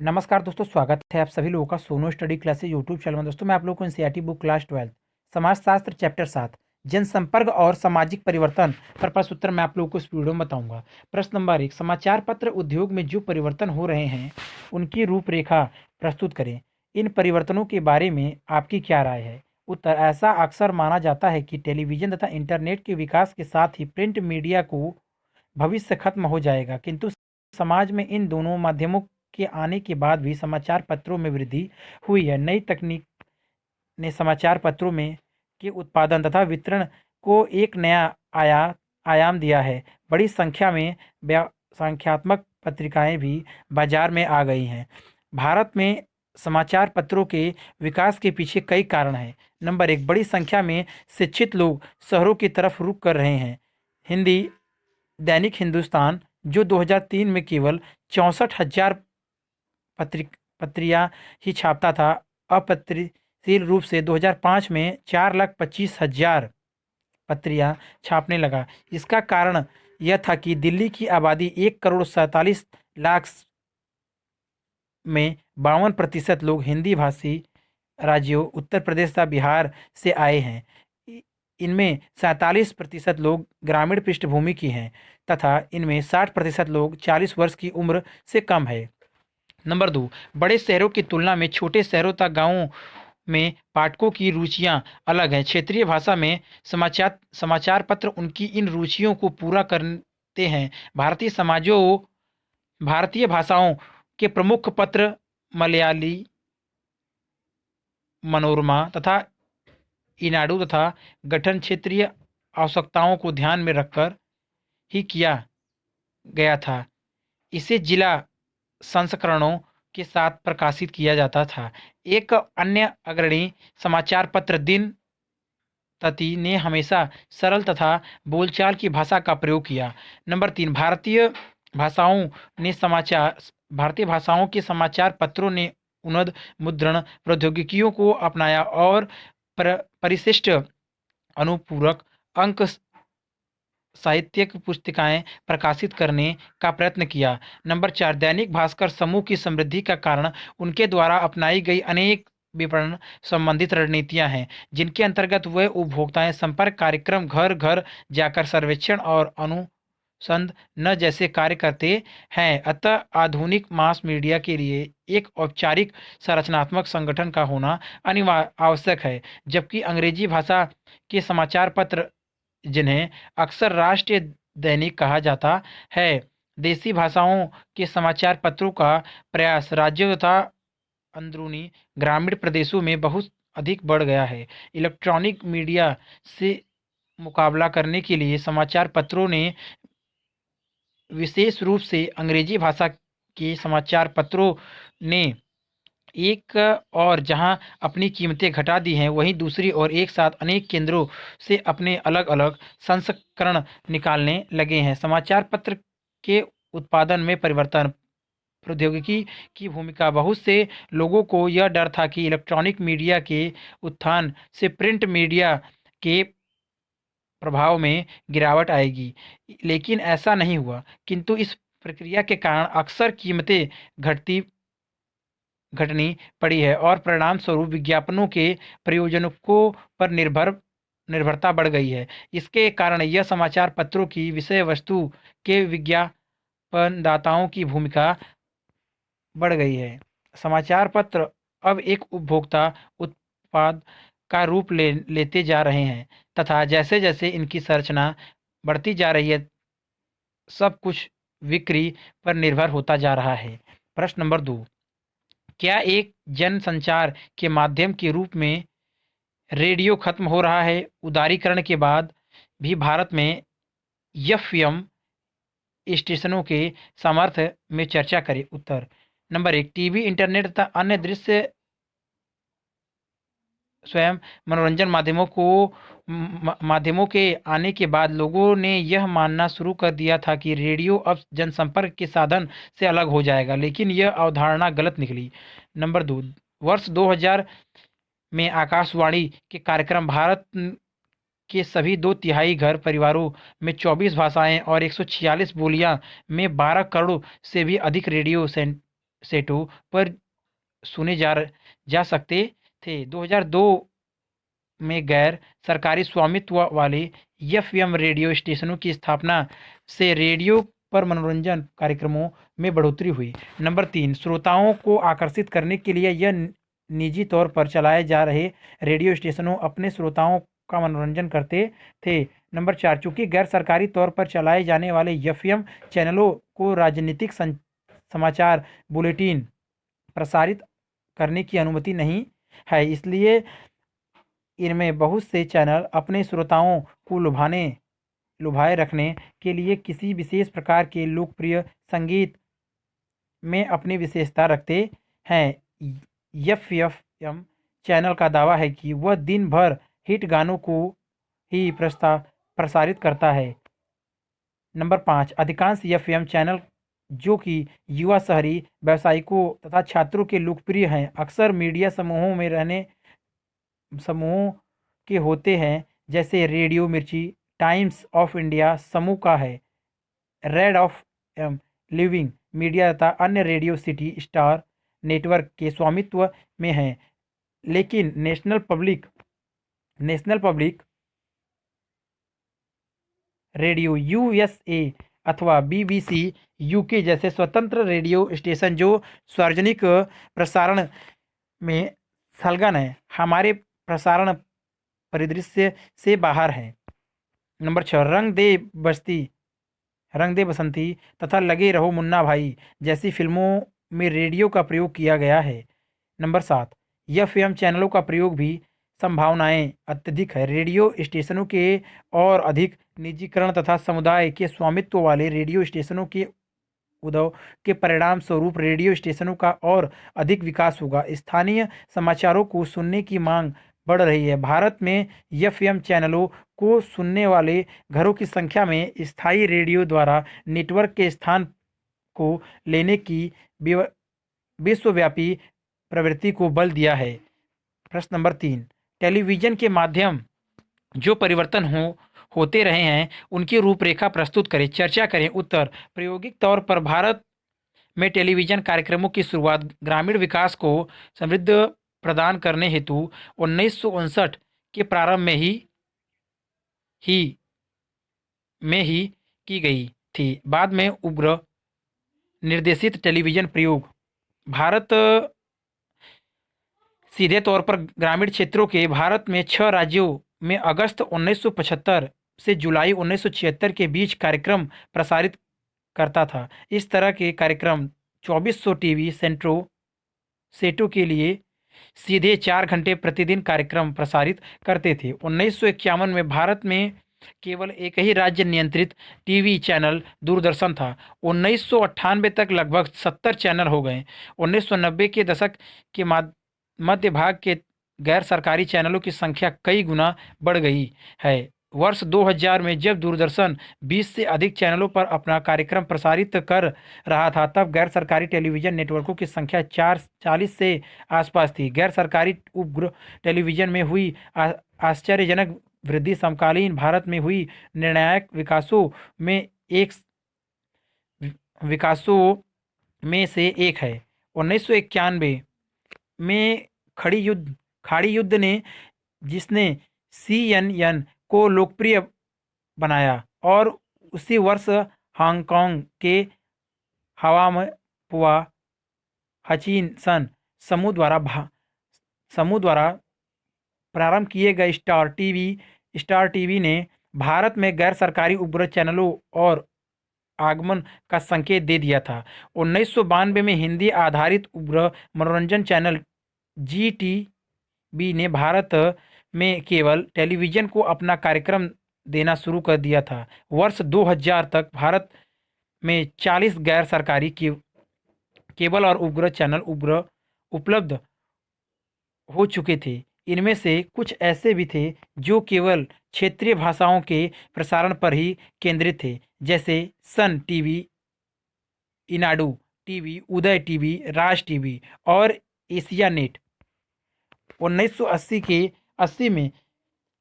नमस्कार दोस्तों, स्वागत है आप सभी लोगों का सोनो स्टडी क्लासेस यूट्यूब चैनल में। दोस्तों मैं आप लोगों को एनसीईआरटी बुक क्लास 12 समाजशास्त्र चैप्टर 7 जनसंपर्क और सामाजिक परिवर्तन पर प्रश्न उत्तर मैं आप लोगों को इस वीडियो में बताऊंगा। प्रश्न नंबर 1, समाचार पत्र उद्योग में जो परिवर्तन हो रहे हैं उनकी रूपरेखा प्रस्तुत करें। इन परिवर्तनों के बारे में आपकी क्या राय है? उत्तर, ऐसा अक्सर माना जाता है कि टेलीविजन तथा इंटरनेट के विकास के साथ ही प्रिंट मीडिया को भविष्य खत्म हो जाएगा, किंतु समाज में इन दोनों माध्यमों के आने के बाद भी समाचार पत्रों में वृद्धि हुई है। नई तकनीक ने समाचार पत्रों में के उत्पादन तथा वितरण को एक नया आयाम दिया है। बड़ी संख्या में संख्यात्मक पत्रिकाएं भी बाजार में आ गई हैं। भारत में समाचार पत्रों के विकास के पीछे कई कारण हैं। नंबर 1, बड़ी संख्या में शिक्षित लोग शहरों की तरफ रुख कर रहे हैं। हिंदी दैनिक हिंदुस्तान, जो 2003 में केवल 64,000 पत्रियां ही छापता था, अप्रतिशील रूप से 2005 में 4,25,000 पत्रियां छापने लगा। इसका कारण यह था कि दिल्ली की आबादी 1,47,00,000 में 52% लोग हिंदी भाषी राज्यों उत्तर प्रदेश तथा बिहार से आए हैं। इनमें 47% लोग ग्रामीण पृष्ठभूमि की हैं तथा इनमें 60% लोग 40 वर्ष की उम्र से कम है। नंबर 2, बड़े शहरों की तुलना में छोटे शहरों तथा गांवों में पाठकों की रुचियां अलग हैं। क्षेत्रीय भाषा में समाचार पत्र उनकी इन रुचियों को पूरा करते हैं। भारतीय भाषाओं के प्रमुख पत्र मलयाली, मनोरमा तथा ईनाडू तथा गठन क्षेत्रीय आवश्यकताओं को ध्यान में रखकर ही किया गया था। इसे जिला संस्करणों के साथ प्रकाशित किया जाता था। एक अन्य अग्रणी समाचार पत्र दिन तती ने हमेशा सरल तथा बोलचाल की भाषा का प्रयोग किया। नंबर 3, भाषाओं ने समाचार भारतीय भाषाओं के समाचार पत्रों ने उन्नत मुद्रण प्रौद्योगिकियों को अपनाया और परिशिष्ट अनुपूरक अंक साहित्यिक पुस्तिकाएं प्रकाशित करने का प्रयत्न किया। नंबर 4, दैनिक भास्कर समूह की समृद्धि का कारण उनके द्वारा अपनाई गई अनेक विपणन संबंधित रणनीतियां हैं, जिनके अंतर्गत वे उपभोक्ताएं संपर्क कार्यक्रम, घर घर जाकर सर्वेक्षण और अनुसंध न जैसे कार्य करते हैं। अतः आधुनिक मास मीडिया के लिए एक औपचारिक संरचनात्मक संगठन का होना अनिवार्य आवश्यक है, जबकि अंग्रेजी भाषा के समाचार पत्र, जिन्हें अक्सर राष्ट्रीय दैनिक कहा जाता है, देसी भाषाओं के समाचार पत्रों का प्रयास राज्यों तथा अंदरूनी ग्रामीण प्रदेशों में बहुत अधिक बढ़ गया है। इलेक्ट्रॉनिक मीडिया से मुकाबला करने के लिए समाचार पत्रों ने विशेष रूप से अंग्रेजी भाषा के समाचार पत्रों ने एक और जहां अपनी कीमतें घटा दी हैं, वहीं दूसरी ओर एक साथ अनेक केंद्रों से अपने अलग अलग संस्करण निकालने लगे हैं। समाचार पत्र के उत्पादन में परिवर्तन, प्रौद्योगिकी की भूमिका। बहुत से लोगों को यह डर था कि इलेक्ट्रॉनिक मीडिया के उत्थान से प्रिंट मीडिया के प्रभाव में गिरावट आएगी, लेकिन ऐसा नहीं हुआ। किंतु इस प्रक्रिया के कारण अक्सर कीमतें घटनी पड़ी है और परिणाम स्वरूप विज्ञापनों के प्रयोजनों पर निर्भरता बढ़ गई है। इसके कारण यह समाचार पत्रों की विषय वस्तु के विज्ञापनदाताओं की भूमिका बढ़ गई है। समाचार पत्र अब एक उपभोक्ता उत्पाद का रूप लेते जा रहे हैं तथा जैसे जैसे इनकी संरचना बढ़ती जा रही है, सब कुछ बिक्री पर निर्भर होता जा रहा है। प्रश्न नंबर 2, क्या एक जनसंचार के माध्यम के रूप में रेडियो खत्म हो रहा है? उदारीकरण के बाद भी भारत में एफएम स्टेशनों के सामर्थ्य में चर्चा करें। उत्तर, नंबर 1, टीवी, इंटरनेट तथा अन्य दृश्य स्वयं मनोरंजन माध्यमों के आने के बाद लोगों ने यह मानना शुरू कर दिया था कि रेडियो अब जनसंपर्क के साधन से अलग हो जाएगा, लेकिन यह अवधारणा गलत निकली। नंबर 2, वर्ष 2000 में आकाशवाणी के कार्यक्रम भारत के सभी 2/3 घर परिवारों में 24 भाषाएं और 146 बोलियां में 12 करोड़ से भी अधिक रेडियो सेटों पर सुने जा सकते थे। 2002 में गैर सरकारी स्वामित्व वाले एफएम रेडियो स्टेशनों की स्थापना से रेडियो पर मनोरंजन कार्यक्रमों में बढ़ोतरी हुई। नंबर 3, श्रोताओं को आकर्षित करने के लिए यह निजी तौर पर चलाए जा रहे रेडियो स्टेशनों अपने श्रोताओं का मनोरंजन करते थे। नंबर 4, चूंकि गैर सरकारी तौर पर चलाए जाने वाले एफएम चैनलों को राजनीतिक समाचार बुलेटिन प्रसारित करने की अनुमति नहीं है, इसलिए इनमें बहुत से चैनल अपने श्रोताओं को लुभाए रखने के लिए किसी विशेष प्रकार के लोकप्रिय संगीत में अपनी विशेषता रखते हैं। एफएम चैनल का दावा है कि वह दिन भर हिट गानों को ही प्रसारित करता है। नंबर 5, अधिकांश एफएम चैनल जो कि युवा, शहरी व्यावसायिकों तथा छात्रों के लोकप्रिय हैं, अक्सर मीडिया समूहों के होते हैं, जैसे रेडियो मिर्ची, टाइम्स ऑफ इंडिया समूह का है, रेड ऑफ लिविंग मीडिया तथा अन्य रेडियो सिटी स्टार नेटवर्क के स्वामित्व में हैं। लेकिन नेशनल पब्लिक रेडियो यूएसए अथवा बीबीसी यूके जैसे स्वतंत्र रेडियो स्टेशन जो सार्वजनिक प्रसारण में संलग्न है, हमारे प्रसारण परिदृश्य से बाहर है। नंबर 6, रंग दे बसंती तथा लगे रहो मुन्ना भाई जैसी फिल्मों में रेडियो का प्रयोग किया गया है। नंबर 7, एफएम चैनलों का प्रयोग भी संभावनाएं अत्यधिक है। रेडियो स्टेशनों के और अधिक निजीकरण तथा समुदाय के स्वामित्व वाले रेडियो स्टेशनों के उदय के परिणाम स्वरूप रेडियो स्टेशनों का और अधिक विकास होगा। स्थानीय समाचारों को सुनने की मांग बढ़ रही है। भारत में एफएम चैनलों को सुनने वाले घरों की संख्या में स्थायी रेडियो द्वारा नेटवर्क के स्थान को लेने की विश्वव्यापी प्रवृत्ति को बल दिया है। प्रश्न नंबर 3, टेलीविजन के माध्यम जो परिवर्तन होते रहे हैं उनकी रूपरेखा प्रस्तुत करें, चर्चा करें। उत्तर, प्रायोगिक तौर पर भारत में टेलीविजन कार्यक्रमों की शुरुआत ग्रामीण विकास को समृद्ध प्रदान करने हेतु 1959 के प्रारंभ में ही की गई थी। बाद में उग्र निर्देशित टेलीविजन प्रयोग भारत सीधे तौर पर ग्रामीण क्षेत्रों के भारत में 6 राज्यों में अगस्त 1975 से जुलाई 1976 के बीच कार्यक्रम प्रसारित करता था। इस तरह के कार्यक्रम 2400 टीवी सेटों के लिए सीधे 4 घंटे प्रतिदिन कार्यक्रम प्रसारित करते थे। 1951 में भारत में केवल एक ही राज्य नियंत्रित टीवी चैनल दूरदर्शन था। 1998 तक लगभग 70 चैनल हो गए। 1990 के दशक के मध्य भाग के गैर सरकारी चैनलों की संख्या कई गुना बढ़ गई है। वर्ष 2000 में जब दूरदर्शन 20 से अधिक चैनलों पर अपना कार्यक्रम प्रसारित कर रहा था, तब गैर सरकारी टेलीविजन नेटवर्कों की संख्या 40 से आसपास थी। गैर सरकारी उपग्रह टेलीविजन में हुई आश्चर्यजनक वृद्धि समकालीन भारत में हुई निर्णायक विकासों में से एक है। 1991 में खाड़ी युद्ध ने जिसने CNN को लोकप्रिय बनाया, और उसी वर्ष हांगकांग के हवामपुआ हचिनसन समूह द्वारा प्रारंभ किए गए स्टार टीवी ने भारत में गैर सरकारी उपग्रह चैनलों और आगमन का संकेत दे दिया था। 1992 में हिंदी आधारित उपग्रह मनोरंजन चैनल GTV ने भारत में केबल टेलीविजन को अपना कार्यक्रम देना शुरू कर दिया था। वर्ष 2000 तक भारत में 40 गैर सरकारी केबल और उपग्रह चैनल उपलब्ध हो चुके थे। इनमें से कुछ ऐसे भी थे जो केवल क्षेत्रीय भाषाओं के प्रसारण पर ही केंद्रित थे, जैसे सन टीवी, इनाडू टीवी, उदय टीवी, राज टीवी और एशिया नेट। 1980 में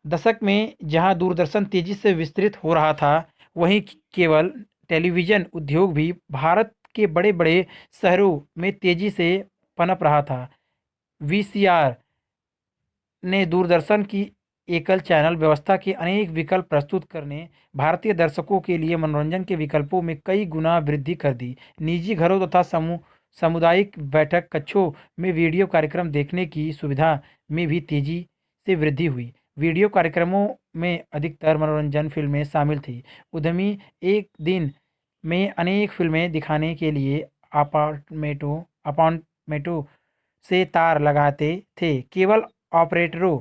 दशक में जहां दूरदर्शन तेजी से विस्तृत हो रहा था, वहीं केवल टेलीविजन उद्योग भी भारत के बड़े-बड़े शहरों में तेजी से पनप रहा था। वीसीआर ने दूरदर्शन की एकल चैनल व्यवस्था के अनेक विकल्प प्रस्तुत करने भारतीय दर्शकों के लिए मनोरंजन के विकल्पों में कई गुना वृद्धि कर दी। निजी घरों तथा सामुदायिक बैठक कक्षों में वीडियो कार्यक्रम देखने की सुविधा में भी तेजी से वृद्धि हुई। वीडियो कार्यक्रमों में अधिकतर मनोरंजन फिल्में शामिल थी। उद्यमी एक दिन में अनेक फिल्में दिखाने के लिए अपार्टमेंटों से तार लगाते थे। केवल ऑपरेटरों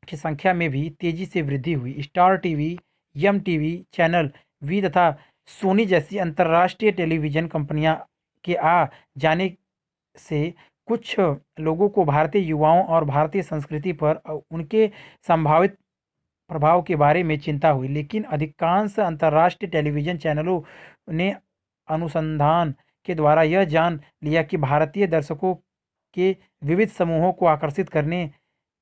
की संख्या में भी तेजी से वृद्धि हुई। स्टार टीवी, यम टीवी चैनल, वी तथा सोनी जैसी अंतर्राष्ट्रीय टेलीविजन कंपनियां के आ जाने से कुछ लोगों को भारतीय युवाओं और भारतीय संस्कृति पर उनके संभावित प्रभाव के बारे में चिंता हुई। लेकिन अधिकांश अंतर्राष्ट्रीय टेलीविजन चैनलों ने अनुसंधान के द्वारा यह जान लिया कि भारतीय दर्शकों के विविध समूहों को आकर्षित करने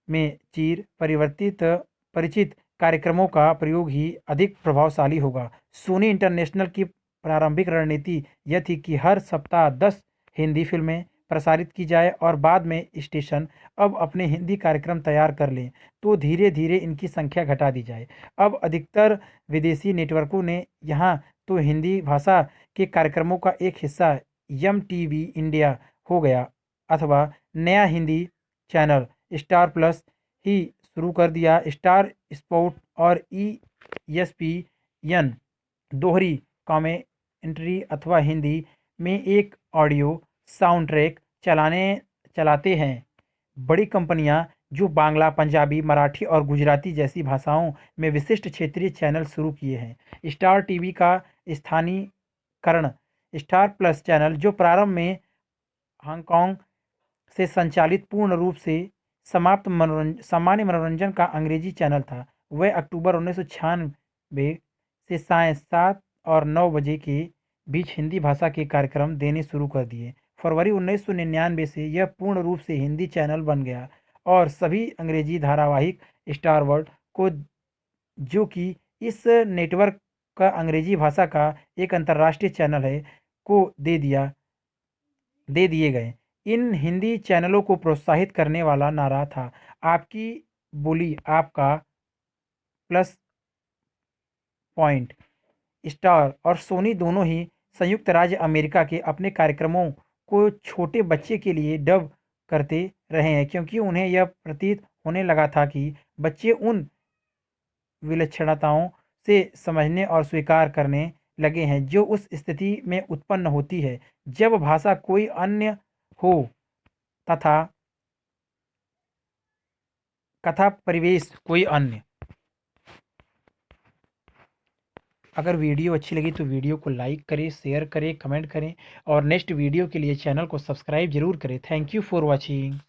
में चिर परिवर्तित परिचित कार्यक्रमों का प्रयोग ही अधिक प्रभावशाली होगा। सोनी इंटरनेशनल की प्रारंभिक रणनीति यह थी कि हर सप्ताह 10 हिंदी फिल्में प्रसारित की जाए और बाद में स्टेशन अब अपने हिंदी कार्यक्रम तैयार कर लें तो धीरे धीरे इनकी संख्या घटा दी जाए। अब अधिकतर विदेशी नेटवर्कों ने यहाँ तो हिंदी भाषा के कार्यक्रमों का एक हिस्सा यम टीवी इंडिया हो गया अथवा नया हिंदी चैनल स्टार प्लस ही शुरू कर दिया। स्टार स्पोर्ट और ESPN दोहरी कमेंट्री अथवा हिंदी में एक ऑडियो साउंड ट्रैक चलाते हैं। बड़ी कंपनियां जो बांग्ला, पंजाबी, मराठी और गुजराती जैसी भाषाओं में विशिष्ट क्षेत्रीय चैनल शुरू किए हैं। स्टार टीवी का स्थानीयकरण स्टार प्लस चैनल जो प्रारंभ में हांगकांग से संचालित पूर्ण रूप से सामान्य मनोरंजन का अंग्रेजी चैनल था। वह अक्टूबर 1996 से सायं 7 और 9 बजे के बीच हिंदी भाषा के कार्यक्रम देने शुरू कर दिए। फरवरी 1999 से यह पूर्ण रूप से हिंदी चैनल बन गया और सभी अंग्रेजी धारावाहिक स्टार वर्ल्ड को, जो कि इस नेटवर्क का अंग्रेजी भाषा का एक अंतर्राष्ट्रीय चैनल है, को दे दिए गए। इन हिंदी चैनलों को प्रोत्साहित करने वाला नारा था, आपकी बोली आपका प्लस पॉइंट। स्टार और सोनी दोनों ही संयुक्त राज्य अमेरिका के अपने कार्यक्रमों को छोटे बच्चे के लिए डब करते रहे हैं क्योंकि उन्हें यह प्रतीत होने लगा था कि बच्चे उन विलक्षणताओं से समझने और स्वीकार करने लगे हैं जो उस स्थिति में उत्पन्न होती है जब भाषा कोई अन्य हो तथा कथा परिवेश कोई अन्य। अगर वीडियो अच्छी लगी तो वीडियो को लाइक करें, शेयर करें, कमेंट करें और नेक्स्ट वीडियो के लिए चैनल को सब्सक्राइब जरूर करें। Thank you for watching.